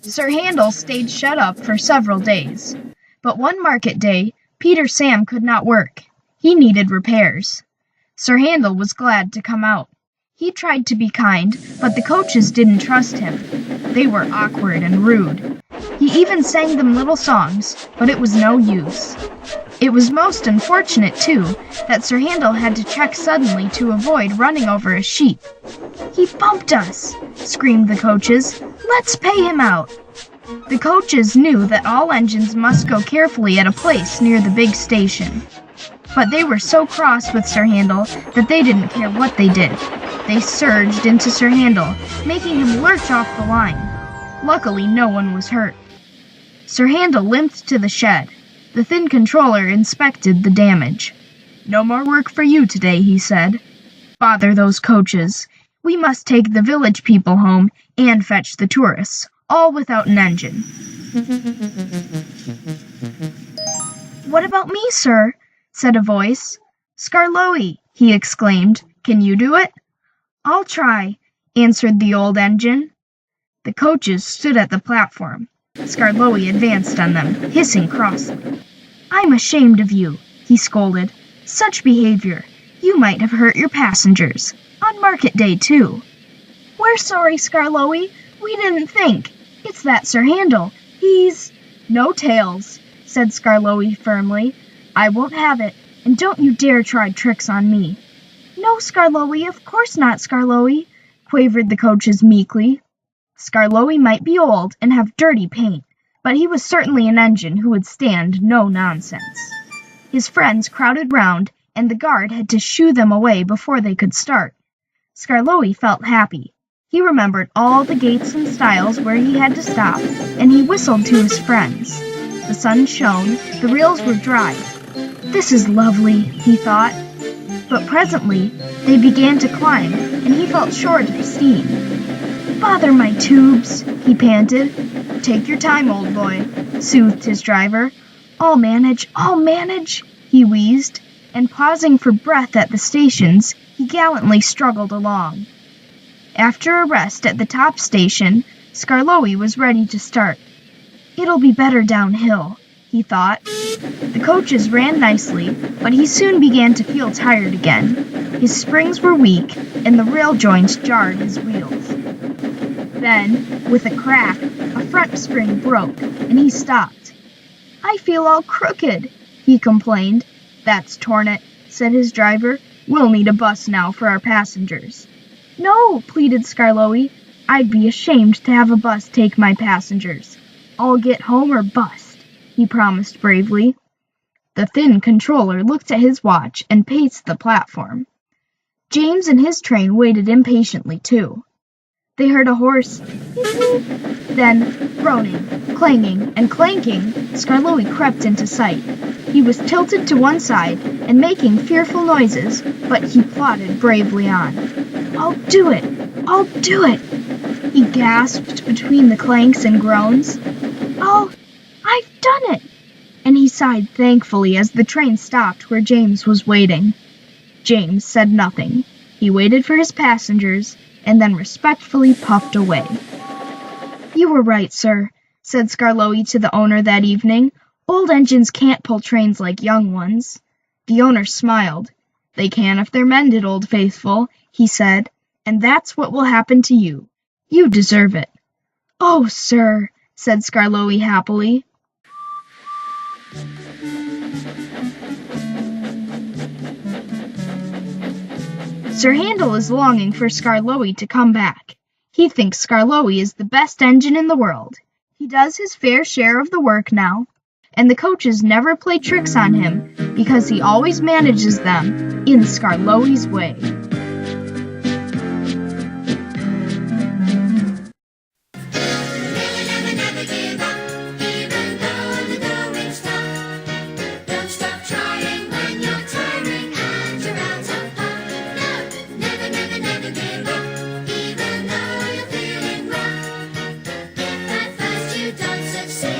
Sir Handel stayed shut up for several days. But one market day, Peter Sam could not work. He needed repairs. Sir Handel was glad to come out. He tried to be kind, but the coaches didn't trust him. They were awkward and rude. He even sang them little songs, but it was no use. It was most unfortunate, too, that Sir Handel had to check suddenly to avoid running over a sheep. "He bumped us!" screamed the coaches. "Let's pay him out!" The coaches knew that all engines must go carefully at a place near the big station. But they were so cross with Sir Handel that they didn't care what they did. They surged into Sir Handel, making him lurch off the line. Luckily, no one was hurt. Sir Handel limped to the shed. The thin controller inspected the damage. "No more work for you today," he said. "Bother those coaches. We must take the village people home and fetch the tourists, all without an engine." "What about me, sir?" said a voice. "Skarloey," he exclaimed. "Can you do it?" "I'll try," answered the old engine. The coaches stood at the platform. Skarloey advanced on them, hissing crossly. "I'm ashamed of you," he scolded. "Such behavior. You might have hurt your passengers. On market day, too." "We're sorry, Skarloey. We didn't think. It's that Sir Handel. He's—" "No tales," said Skarloey firmly. "I won't have it, and don't you dare try tricks on me." "No, Skarloey, of course not, Skarloey," quavered the coaches meekly. Skarloey might be old and have dirty paint, but he was certainly an engine who would stand no nonsense. His friends crowded round, and the guard had to shoo them away before they could start. Skarloey felt happy. He remembered all the gates and stiles where he had to stop, and he whistled to his friends. The sun shone, the rails were dry. "This is lovely," he thought. But presently they began to climb, and he felt short of steam. "Bother my tubes," he panted. "Take your time, old boy," soothed his driver. I'll manage," he wheezed, and pausing for breath at the stations, he gallantly struggled along. After a rest at the top station, Skarloey was ready to start. "It'll be better downhill," he thought. The coaches ran nicely, but he soon began to feel tired again. His springs were weak, and the rail joints jarred his wheels. Then, with a crack, a front spring broke, and he stopped. "I feel all crooked," he complained. "That's torn it," said his driver. "We'll need a bus now for our passengers." "No," pleaded Skarloey. "I'd be ashamed to have a bus take my passengers. I'll get home or bust," he promised bravely. The thin controller looked at his watch and paced the platform. James and his train waited impatiently, too. They heard a hoarse then, groaning, clanging, and clanking, Skarloey crept into sight. He was tilted to one side and making fearful noises, but he plodded bravely on. I'll do it! He gasped between the clanks and groans. I've done it! And he sighed thankfully as the train stopped where James was waiting. James said nothing. He waited for his passengers and then respectfully puffed away. "You were right, sir," said Skarloey to the owner that evening. "Old engines can't pull trains like young ones." The owner smiled. "They can if they're mended, Old Faithful," he said, "and that's what will happen to you. You deserve it." "Oh, sir," said Skarloey happily. Sir Handel is longing for Skarloey to come back. He thinks Skarloey is the best engine in the world. He does his fair share of the work now, and the coaches never play tricks on him because he always manages them in Skarloey's way. Succeed.